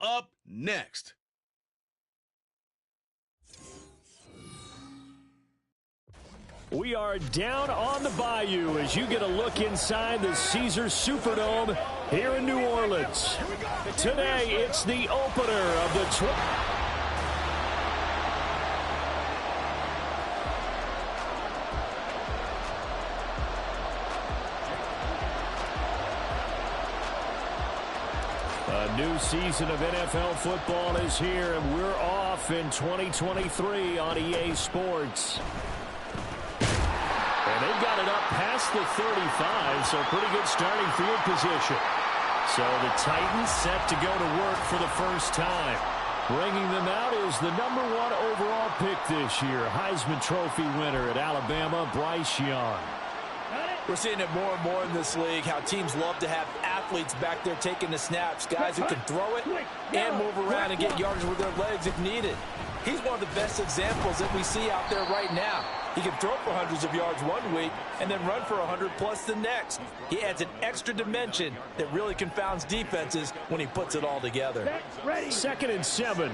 up next. We are down on the bayou as you get a look inside the Caesars Superdome here in New Orleans. Today, it's the opener of the A new season of NFL football is here, and we're off in 2023 on EA Sports. And they've got it up past the 35, so pretty good starting field position. So the Titans set to go to work for the first time. Bringing them out is the #1 overall pick this year, Heisman Trophy winner at Alabama, Bryce Young. We're seeing it more and more in this league, how teams love to have athletes back there taking the snaps, guys who can throw it and move around and get yardage with their legs if needed. He's one of the best examples that we see out there right now. He can throw for hundreds of yards one week and then run for 100+ the next. He adds an extra dimension that really confounds defenses when he puts it all together. 2nd and 7.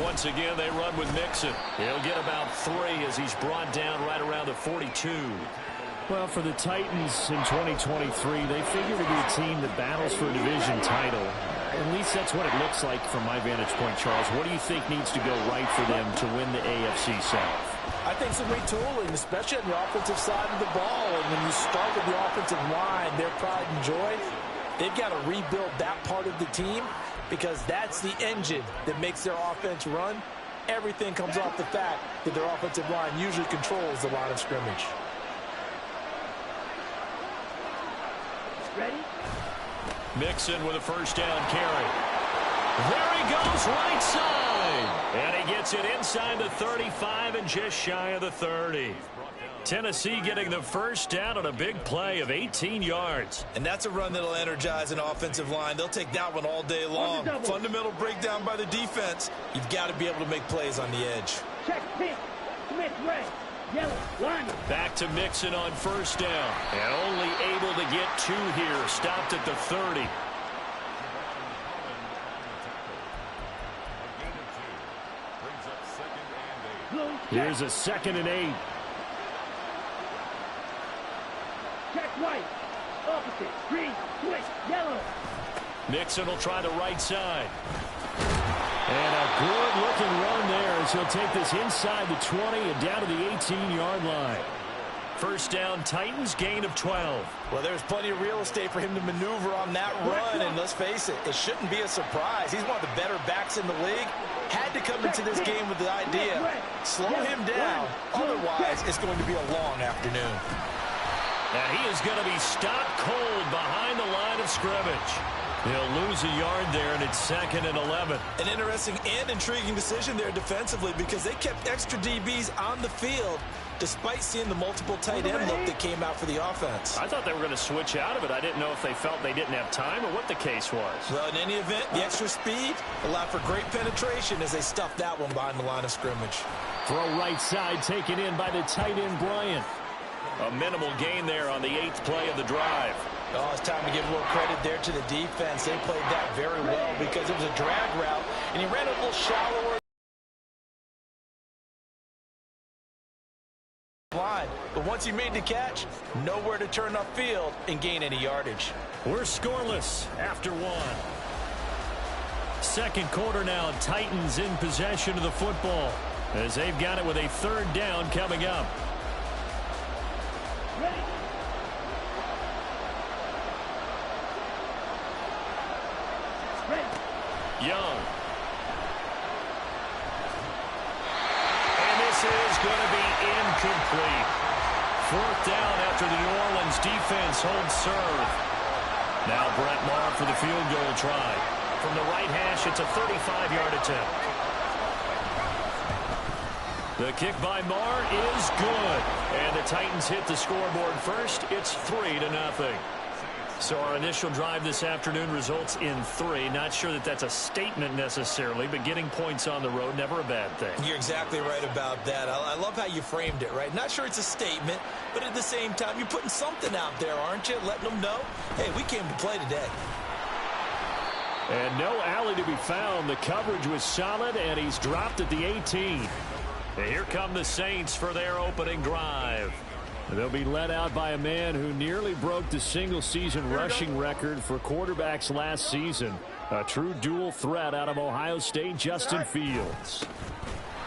Once again, they run with Mixon. He'll get about 3 as he's brought down right around the 42. Well, for the Titans in 2023, they figure to be a team that battles for a division title. At least that's what it looks like from my vantage point, Charles. What do you think needs to go right for them to win the AFC South? I think some retooling, especially on the offensive side of the ball. And when you start with the offensive line, their pride and joy, they've got to rebuild that part of the team because that's the engine that makes their offense run. Everything comes off the fact that their offensive line usually controls the line of scrimmage. Ready? Mixon with a first down carry. There he goes, right side. And he gets it inside the 35 and just shy of the 30. Tennessee getting the first down on a big play of 18 yards. And that's a run that'll energize an offensive line. They'll take that one all day long. Fundamental breakdown by the defense. You've got to be able to make plays on the edge. Check pink. Smith red. Yellow. Line. Back to Mixon on first down. And only able to get 2 here. Stopped at the 30. Here's a 2nd and 8. Check white. Opposite. Green. Switch. Yellow. Mixon will try the right side. And a good-looking run there as he'll take this inside the 20 and down to the 18-yard line. First down, Titans, gain of 12. Well, there's plenty of real estate for him to maneuver on that run, and let's face it, it shouldn't be a surprise. He's one of the better backs in the league. Had to come into this game with the idea, slow him down, otherwise it's going to be a long afternoon. And he is going to be stopped cold behind the line of scrimmage. He'll lose a yard there, and it's 2nd and 11. An interesting and intriguing decision there defensively because they kept extra DBs on the field despite seeing the multiple tight end look that came out for the offense. I thought they were going to switch out of it. I didn't know if they felt they didn't have time or what the case was. Well, in any event, the extra speed allowed for great penetration as they stuffed that one behind the line of scrimmage. Throw right side taken in by the tight end, Bryant. A minimal gain there on the 8th play of the drive. Oh, it's time to give a little credit there to the defense. They played that very well because it was a drag route, and he ran a little shallower line. But once he made the catch, nowhere to turn upfield and gain any yardage. We're scoreless after 1. 2nd quarter now, Titans in possession of the football as they've got it with a 3rd down coming up. Ready. Young. And this is going to be incomplete. 4th down after the New Orleans defense holds serve. Now Brett Maher for the field goal try. From the right hash, it's a 35-yard attempt. The kick by Maher is good. And the Titans hit the scoreboard first. It's 3-0. So our initial drive this afternoon results in 3. Not sure that that's a statement necessarily, but getting points on the road, never a bad thing. You're exactly right about that. I love how you framed it, right? Not sure it's a statement, but at the same time, you're putting something out there, aren't you? Letting them know, hey, we came to play today. And no alley to be found. The coverage was solid, and he's dropped at the 18. And here come the Saints for their opening drive. They'll be led out by a man who nearly broke the single-season rushing record for quarterbacks last season. A true dual threat out of Ohio State, Justin Fields.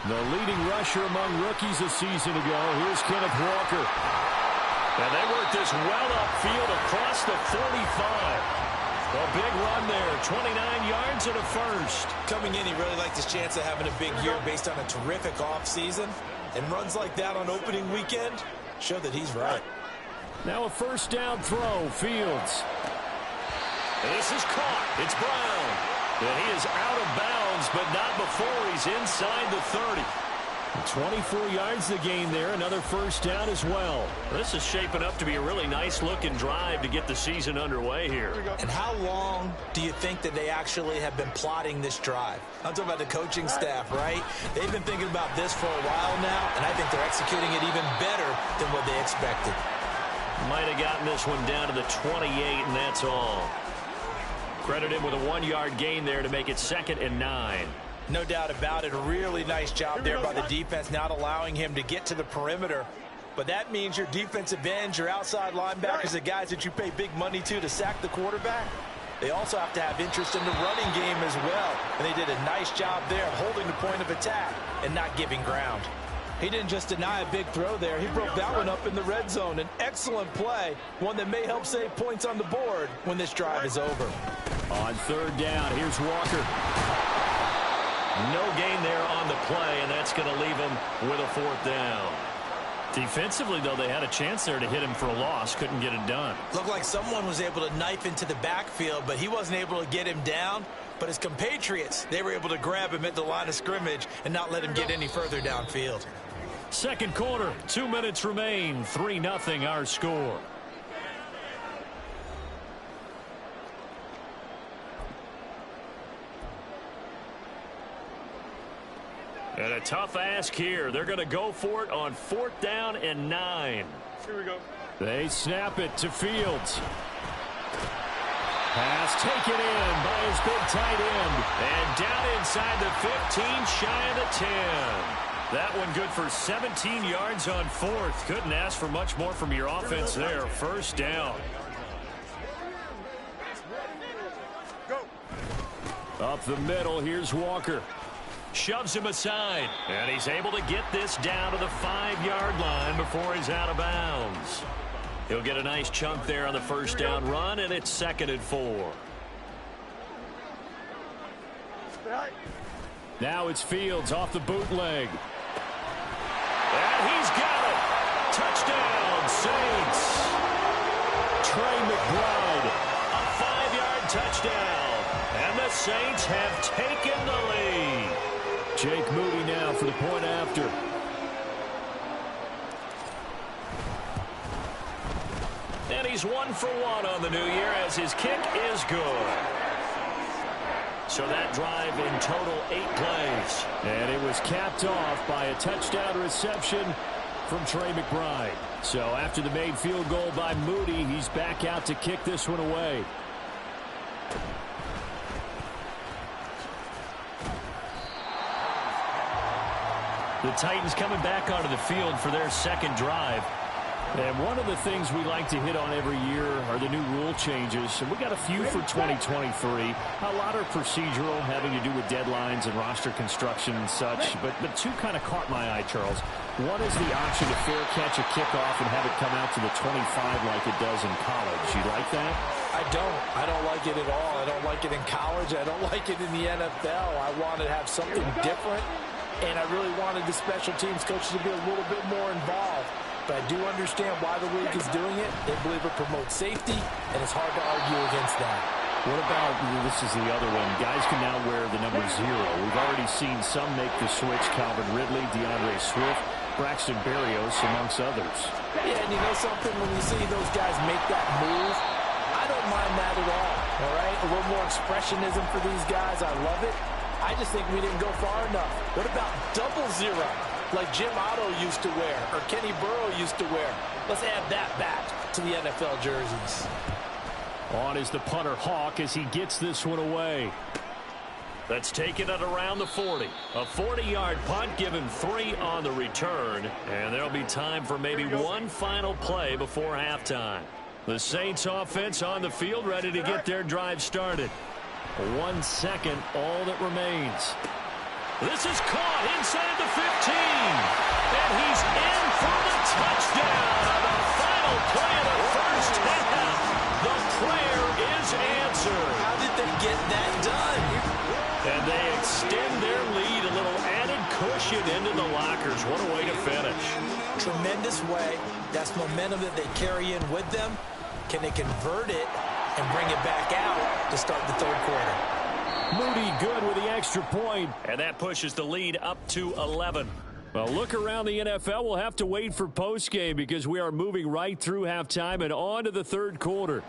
The leading rusher among rookies a season ago. Here's Kenneth Walker. And they work this well upfield across the 45. A big run there, 29 yards and a first. Coming in, he really liked his chance of having a big year based on a terrific offseason. And runs like that on opening weekend show that he's right. Now a first down throw, Fields. This is caught. It's Brown. And he is out of bounds, but not before he's inside the 30. 24 yards the gain there. Another first down as well. This is shaping up to be a really nice-looking drive to get the season underway here. And how long do you think that they actually have been plotting this drive? I'm talking about the coaching staff, right? They've been thinking about this for a while now, and I think they're executing it even better than what they expected. Might have gotten this one down to the 28, and that's all. Credit him with a 1-yard gain there to make it 2nd and 9. No doubt about it. A really nice job there by the defense, not allowing him to get to the perimeter. But that means your defensive ends, your outside linebackers, the guys that you pay big money to sack the quarterback, they also have to have interest in the running game as well. And they did a nice job there of holding the point of attack and not giving ground. He didn't just deny a big throw there. He broke that one up in the red zone. An excellent play, one that may help save points on the board when this drive is over. On third down, here's Walker. No gain there on the play, and that's going to leave him with a 4th down. Defensively, though, they had a chance there to hit him for a loss. Couldn't get it done. Looked like someone was able to knife into the backfield, but he wasn't able to get him down. But his compatriots, they were able to grab him at the line of scrimmage and not let him get any further downfield. Second quarter, 2 minutes remain. 3-0 our score. And a tough ask here. They're going to go for it on 4th down and 9. Here we go. They snap it to Fields. Pass taken in by his big tight end. And down inside the 15, shy of the 10. That one good for 17 yards on 4th. Couldn't ask for much more from your offense there. First down. Go. Up the middle, here's Walker. Shoves him aside, and he's able to get this down to the 5-yard line before he's out of bounds. He'll get a nice chunk there on the first down run, and it's 2nd and 4. Now it's Fields off the bootleg. And he's got it. Touchdown, Saints. Trey McBride, a 5-yard touchdown. And the Saints have taken the lead. Jake Moody now for the point after. And he's 1 for 1 on the new year as his kick is good. So that drive in total 8 plays. And it was capped off by a touchdown reception from Trey McBride. So after the made field goal by Moody, he's back out to kick this one away. The Titans coming back onto the field for their second drive. And one of the things we like to hit on every year are the new rule changes. And we got a few for 2023. A lot are procedural, having to do with deadlines and roster construction and such. But 2 kind of caught my eye, Charles. One is the option to fair catch a kickoff and have it come out to the 25 like it does in college. You like that? I don't like it at all. I don't like it in college. I don't like it in the NFL. I want to have something different. And I really wanted the special teams coaches to be a little bit more involved. But I do understand why the league is doing it. They believe it promotes safety, and it's hard to argue against that. What about, this is the other one, guys can now wear the number 0. We've already seen some make the switch. Calvin Ridley, DeAndre Swift, Braxton Berrios, amongst others. Yeah, and you know something? When you see those guys make that move, I don't said it all right? A little more expressionism for these guys. I love it. I just think we didn't go far enough. What about double zero, like Jim Otto used to wear or Kenny Burrow used to wear? Let's add that back to the NFL jerseys. On is the punter Hawk as he gets this one away. That's taken at around the 40. A 40-yard punt, given 3 on the return. And there'll be time for maybe one final play before halftime. The Saints offense on the field, ready to get their drive started. 1 second, all that remains. This is caught inside the 15. And he's in for the touchdown on the final play of the first half. The prayer is answered. How did they get that done? And they extend their lead, a little added cushion into the lockers. What a way to finish. Tremendous way. That's momentum that they carry in with them. Can they convert it and bring it back out to start the third quarter? Moody good with the extra point. And that pushes the lead up to 11. Well, look around the NFL. We'll have to wait for postgame because we are moving right through halftime and on to the third quarter.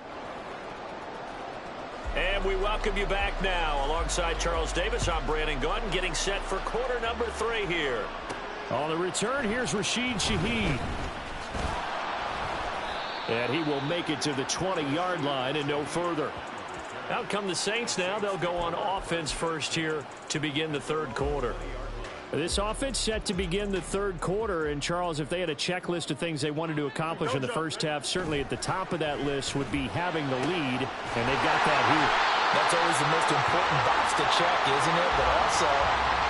And we welcome you back now. Alongside Charles Davis, I'm Brandon Gaudin, getting set for quarter number 3 here. On the return, here's Rashid Shaheed. And he will make it to the 20-yard line and no further. Out come the Saints now. They'll go on offense first here to begin the third quarter. This offense set to begin the third quarter. And, Charles, if they had a checklist of things they wanted to accomplish in the first half, certainly at the top of that list would be having the lead, and they've got that here. That's always the most important box to check, isn't it? But also,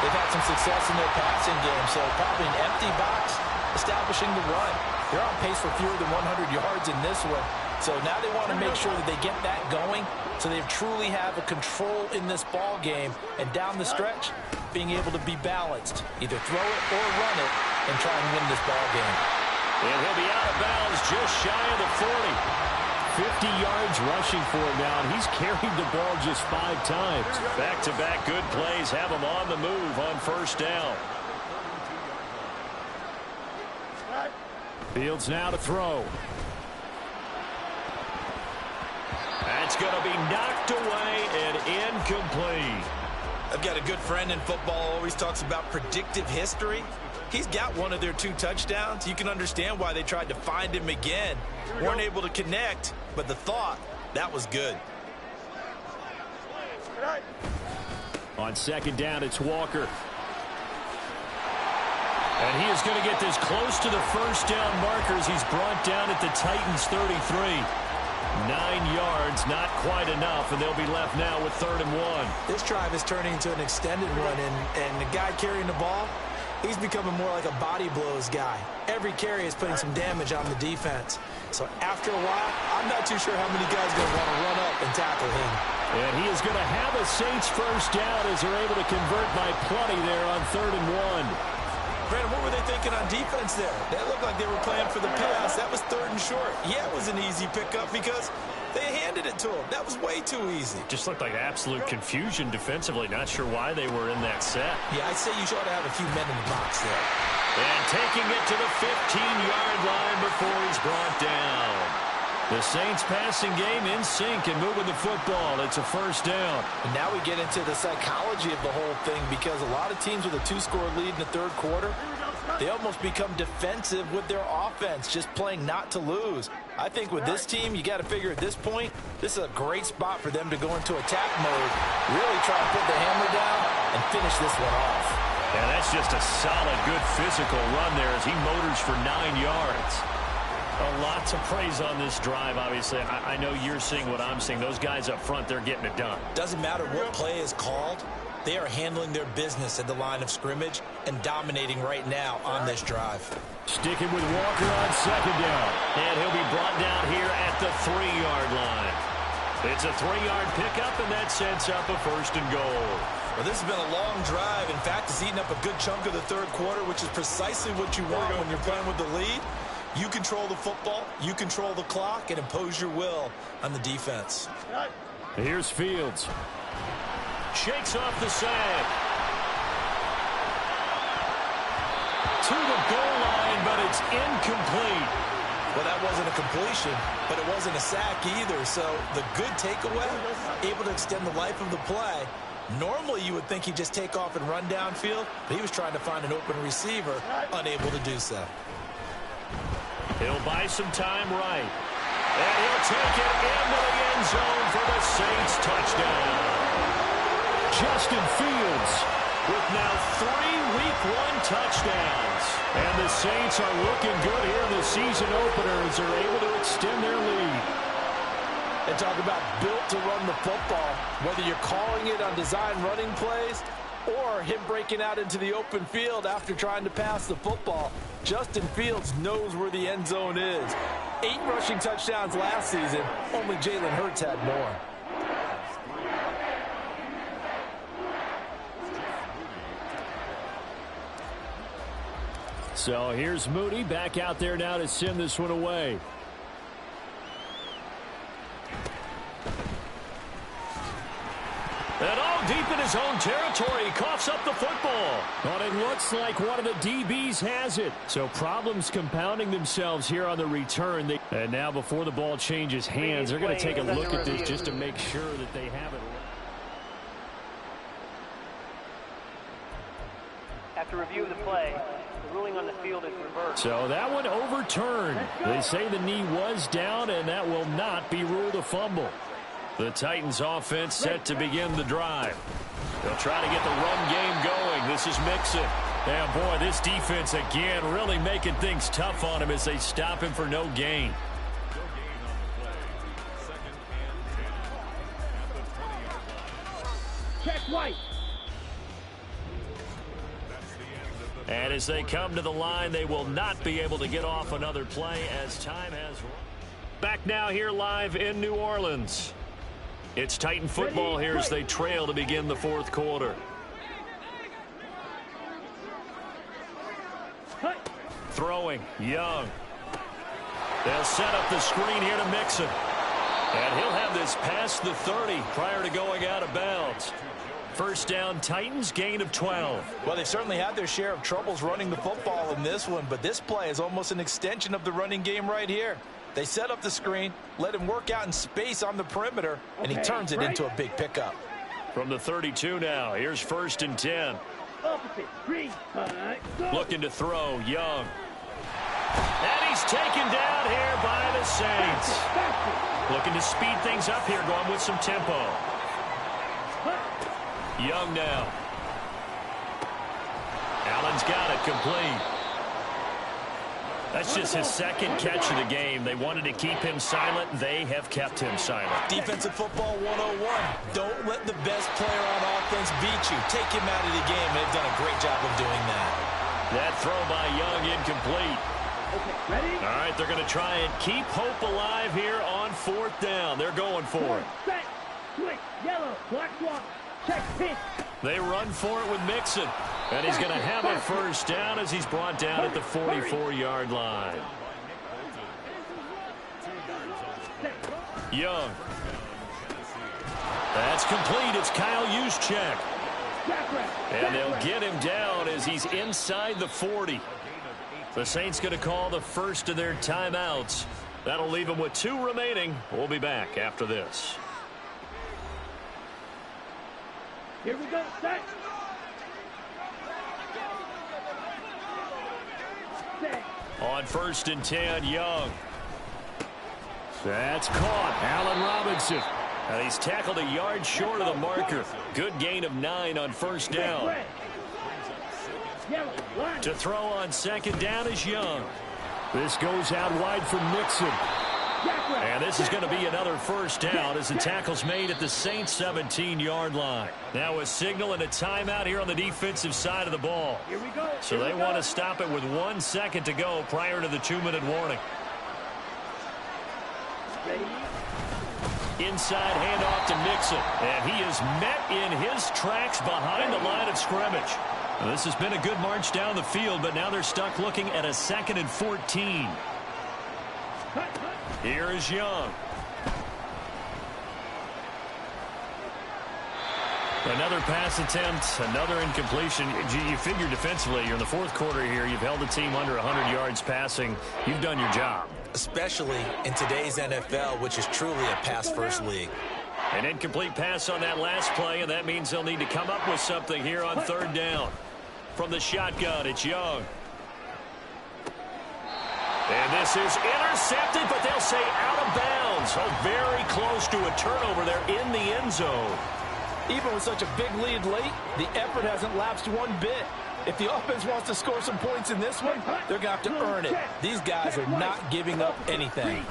they've had some success in their passing game, so probably an empty box establishing the run. They're on pace for fewer than 100 yards in this one. So now they want to make sure that they get that going so they truly have a control in this ball game. And down the stretch, being able to be balanced. Either throw it or run it and try and win this ball game. And he'll be out of bounds just shy of the 40. 50 yards rushing for him now, and he's carried the ball just 5 times. Back-to-back good plays have him on the move on first down. Fields now to throw. That's going to be knocked away and incomplete. I've got a good friend in football, always talks about predictive history. He's got one of their 2 touchdowns. You can understand why they tried to find him again. Weren't able to connect, but the thought, that was good. On second down, it's Walker. And he is going to get this close to the first down markers. He's brought down at the Titans' 33. 9 yards, not quite enough, and they'll be left now with 3rd and 1. This drive is turning into an extended run, and the guy carrying the ball, he's becoming more like a body blows guy. Every carry is putting some damage on the defense. So after a while, I'm not too sure how many guys are going to want to run up and tackle him. And he is going to have a Saints first down as they're able to convert by plenty there on 3rd and 1. Brandon, what were they thinking on defense there? That looked like they were playing for the pass. That was 3rd and short. Yeah, it was an easy pickup because they handed it to him. That was way too easy. Just looked like absolute confusion defensively. Not sure why they were in that set. Yeah, I'd say you should have a few men in the box there. And taking it to the 15-yard line before he's brought down. The Saints passing game in sync and moving the football. It's a first down. And now we get into the psychology of the whole thing because a lot of teams with a 2-score lead in the third quarter, they almost become defensive with their offense, just playing not to lose. I think with this team, you got to figure at this point, this is a great spot for them to go into attack mode, really try to put the hammer down and finish this one off. And that's just a solid, good physical run there as he motors for 9 yards. A lot to praise on this drive, obviously. I know you're seeing what I'm seeing. Those guys up front, they're getting it done. Doesn't matter what play is called. They are handling their business at the line of scrimmage and dominating right now on this drive. Sticking with Walker on second down. And he'll be brought down here at the 3-yard line. It's a 3-yard pickup, and that sets up a 1st and goal. Well, this has been a long drive. In fact, it's eaten up a good chunk of the third quarter, which is precisely what you want when you're playing with the lead. You control the football, you control the clock, and impose your will on the defense. Here's Fields. Shakes off the sag. To the goal line, but it's incomplete. Well, that wasn't a completion, but it wasn't a sack either. So the good takeaway, able to extend the life of the play. Normally, you would think he'd just take off and run downfield, but he was trying to find an open receiver, unable to do so. He'll buy some time right. And he'll take it into the end zone for the Saints touchdown. Justin Fields with now 3 Week 1 touchdowns. And the Saints are looking good here in the season opener as they're able to extend their lead. They talk about built to run the football, whether you're calling it on design running plays or him breaking out into the open field after trying to pass the football. Justin Fields knows where the end zone is. 8 rushing touchdowns last season. Only Jalen Hurts had more. So here's Mooney back out there now to send this one away. And all deep in his own territory, he coughs up the football. But it looks like one of the DBs has it. So problems compounding themselves here on the return. And now before the ball changes hands, they're going to take a look at this just to make sure that they have it. After review of the play, the ruling on the field is reversed. So that one overturned. They say the knee was down, and that will not be ruled a fumble. The Titans offense set to begin the drive. They'll try to get the run game going. This is Mixon. And boy, this defense again really making things tough on him as they stop him for no gain. Check White. And as they come to the line, they will not be able to get off another play as time has run. Back now here live in New Orleans. It's Titan football here as they trail to begin the fourth quarter. Throwing, Young. They'll set up the screen here to Mixon. And he'll have this past the 30 prior to going out of bounds. First down, Titans, gain of 12. Well, they certainly had their share of troubles running the football in this one, but this play is almost an extension of the running game right here. They set up the screen, let him work out in space on the perimeter, and he turns it into a big pickup. From the 32 now, here's 1st and 10. Looking to throw, Young. And he's taken down here by the Saints. Looking to speed things up here, going with some tempo. Young now. Allen's got it complete. That's just his second catch of the game. They wanted to keep him silent. They have kept him silent. Defensive football 101. Don't let the best player on offense beat you. Take him out of the game. They've done a great job of doing that. That throw by Young incomplete. Okay, ready? All right, they're going to try and keep hope alive here on 4th down. They're going for it. Set, switch, yellow, black one, check, pitch. They run for it with Mixon. And he's going to have a first down as he's brought down at the 44-yard line. Young. That's complete. It's Kyle Juszczyk. And they'll get him down as he's inside the 40. The Saints going to call the first of their timeouts. That'll leave them with 2 remaining. We'll be back after this. Here we go, set. On 1st and 10, Young. That's caught. Allen Robinson. And he's tackled a yard short of the marker. Good gain of 9 on 1st down. To throw on 2nd down is Young. This goes out wide for Mixon. And this is going to be another first down as the tackle's made at the Saints 17-yard line. Now a signal and a timeout here on the defensive side of the ball. Here we go. So they want to stop it with 1 second to go prior to the 2-minute warning. Inside handoff to Mixon. And he is met in his tracks behind the line of scrimmage. Now, this has been a good march down the field, but now they're stuck looking at a 2nd and 14. Here is Young. Another pass attempt, another incompletion. You figure defensively, you're in the fourth quarter here. You've held the team under 100 yards passing. You've done your job. Especially in today's NFL, which is truly a pass-first league. An incomplete pass on that last play, and that means they'll need to come up with something here on third down. From the shotgun, it's Young. And this is intercepted, but they'll say out of bounds. Oh, very close to a turnover there in the end zone. Even with such a big lead late, the effort hasn't lapsed one bit. If the offense wants to score some points in this one, they're going to have to earn it. These guys are not giving up anything.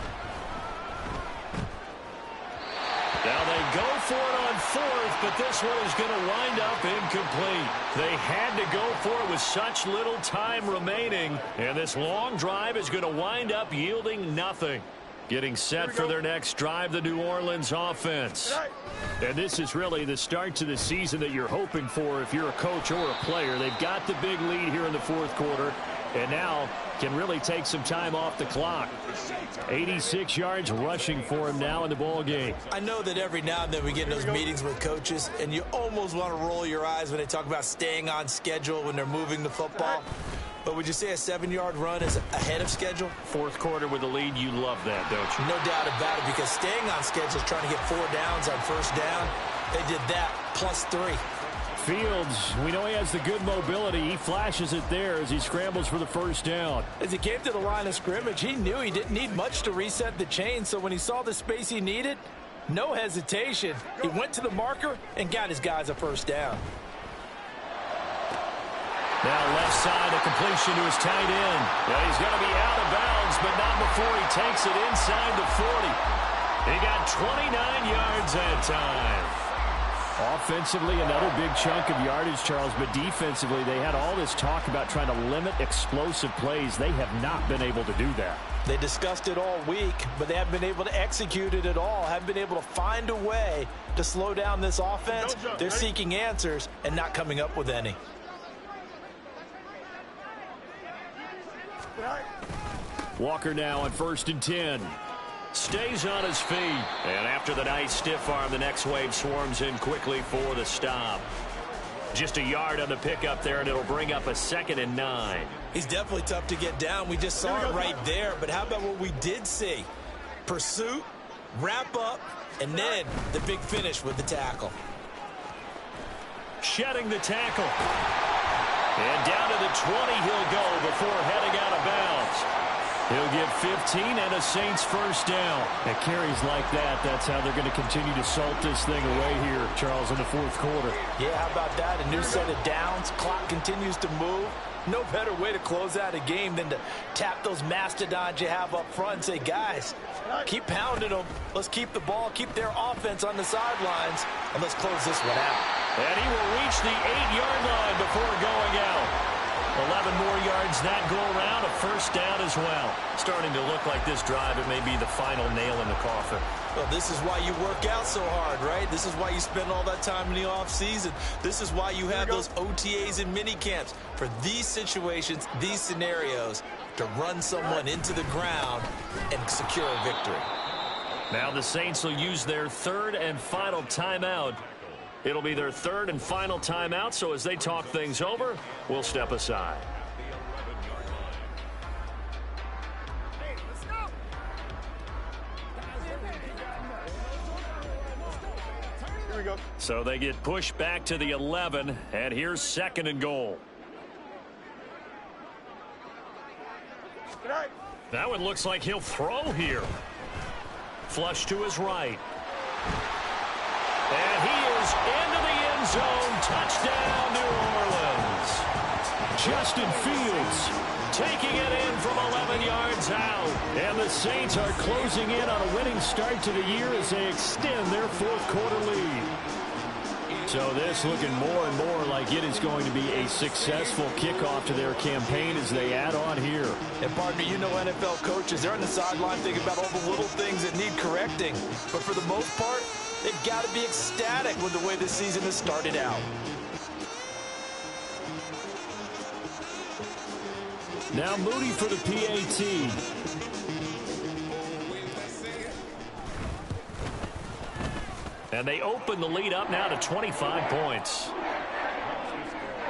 Now they go for it on fourth, but this one is going to wind up incomplete. They had to go for it with such little time remaining, and this long drive is going to wind up yielding nothing. Getting set for their next drive, the New Orleans offense. And this is really the start to the season that you're hoping for if you're a coach or a player. They've got the big lead here in the fourth quarter, and now can really take some time off the clock. 86 yards rushing for him now in the ball game. I know that every now and then we get in those meetings with coaches, and you almost want to roll your eyes when they talk about staying on schedule when they're moving the football. But would you say a 7-yard run is ahead of schedule? Fourth quarter with the lead, you love that, don't you? No doubt about it, because staying on schedule is trying to get 4 downs on first down. They did that plus 3. Fields, we know he has the good mobility. He flashes it there as he scrambles for the first down. As he came to the line of scrimmage, he knew he didn't need much to reset the chain, so when he saw the space he needed, no hesitation. He went to the marker and got his guys a first down. Now left side, a completion to his tight end. Well, he's going to be out of bounds, but not before he takes it inside the 40. He got 29 yards that time. Offensively, another big chunk of yardage, Charles, but defensively, they had all this talk about trying to limit explosive plays. They have not been able to do that. They discussed it all week, but they haven't been able to execute it at all, haven't been able to find a way to slow down this offense. They're seeking answers and not coming up with any. Walker now on 1st and 10. Stays on his feet. And after the nice stiff arm, the next wave swarms in quickly for the stop. Just a yard on the pickup there, and it'll bring up a 2nd and 9. He's definitely tough to get down. We just saw it right there. But how about what we did see? Pursuit, wrap up, and then the big finish with the tackle. Shedding the tackle. And down to the 20 he'll go before heading out of bounds. He'll get 15 and a Saints first down. At carries like that, that's how they're going to continue to salt this thing away here, Charles, in the fourth quarter. Yeah, how about that? A new set of downs. Clock continues to move. No better way to close out a game than to tap those mastodons you have up front and say, guys, keep pounding them. Let's keep the ball, keep their offense on the sidelines, and let's close this one out. And he will reach the 8-yard line before going out. 11 more yards that go around, a first down as well. Starting to look like this drive, it may be the final nail in the coffin. Well, this is why you work out so hard, right? This is why you spend all that time in the offseason. This is why you have those OTAs and mini camps. For these situations, these scenarios, to run someone into the ground and secure a victory. Now the Saints will use their 3rd and final timeout. It'll be their 3rd and final timeout, so as they talk things over, we'll step aside. Here we go. So they get pushed back to the 11, and here's 2nd and goal. That one looks like he'll throw here. Flush to his right. And he is into the end zone. Touchdown, New Orleans. Justin Fields taking it in from 11 yards out. And the Saints are closing in on a winning start to the year as they extend their fourth quarter lead. So this looking more and more like it is going to be a successful kickoff to their campaign as they add on here. And pardon me, you know NFL coaches, they're on the sideline thinking about all the little things that need correcting. But for the most part, they've got to be ecstatic with the way this season has started out. Now Moody for the PAT. And they open the lead up now to 25 points.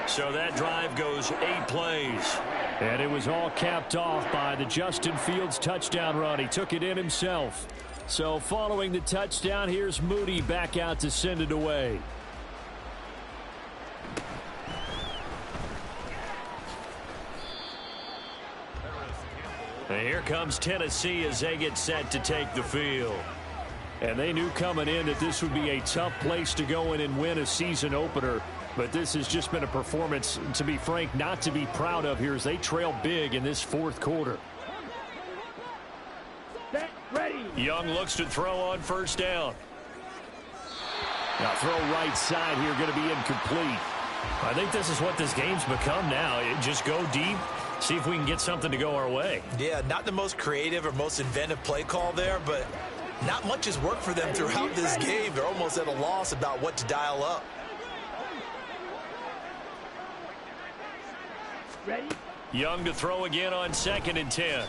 So that drive goes 8 plays. And it was all capped off by the Justin Fields touchdown run. He took it in himself. So following the touchdown, here's Moody back out to send it away. And here comes Tennessee as they get set to take the field. And they knew coming in that this would be a tough place to go in and win a season opener. But this has just been a performance, to be frank, not to be proud of here as they trail big in this fourth quarter. Set, ready. Young looks to throw on first down. Now throw right side here, going to be incomplete. I think this is what this game's become now. Just go deep, see if we can get something to go our way. Yeah, not the most creative or most inventive play call there, but not much has worked for them throughout this game. They're almost at a loss about what to dial up. Ready? Young to throw again on 2nd and 10.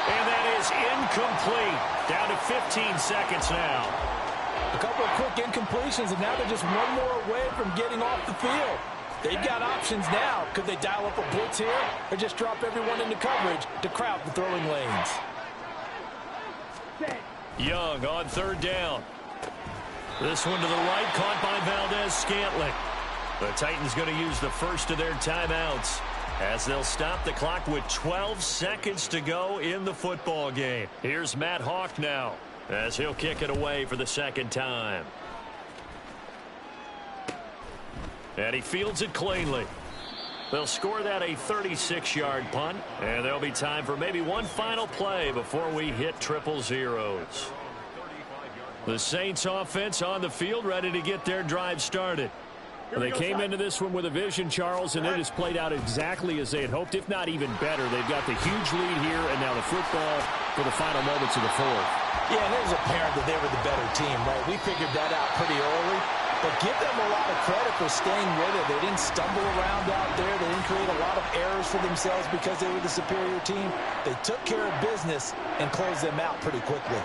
And that is incomplete. Down to 15 seconds now. A couple of quick incompletions, and now they're just one more away from getting off the field. They've got options now. Could they dial up a blitz here or just drop everyone into coverage to crowd the throwing lanes? Set. Young on 3rd down. This one to the right, caught by Valdez-Scantling. The Titans going to use the first of their timeouts as they'll stop the clock with 12 seconds to go in the football game. Here's Matt Hawk now as he'll kick it away for the 2nd time. And he fields it cleanly. They'll score that a 36-yard punt, and there'll be time for maybe one final play before we hit triple zeros. The Saints offense on the field ready to get their drive started. They came into this one with a vision, Charles, and it has played out exactly as they had hoped, if not even better. They've got the huge lead here, and now the football for the final moments of the fourth. Yeah, and it was apparent that they were the better team, right? We figured that out pretty early, but give them a lot of credit for staying with it. They didn't stumble around out there. They didn't create a lot of errors for themselves because they were the superior team. They took care of business and closed them out pretty quickly.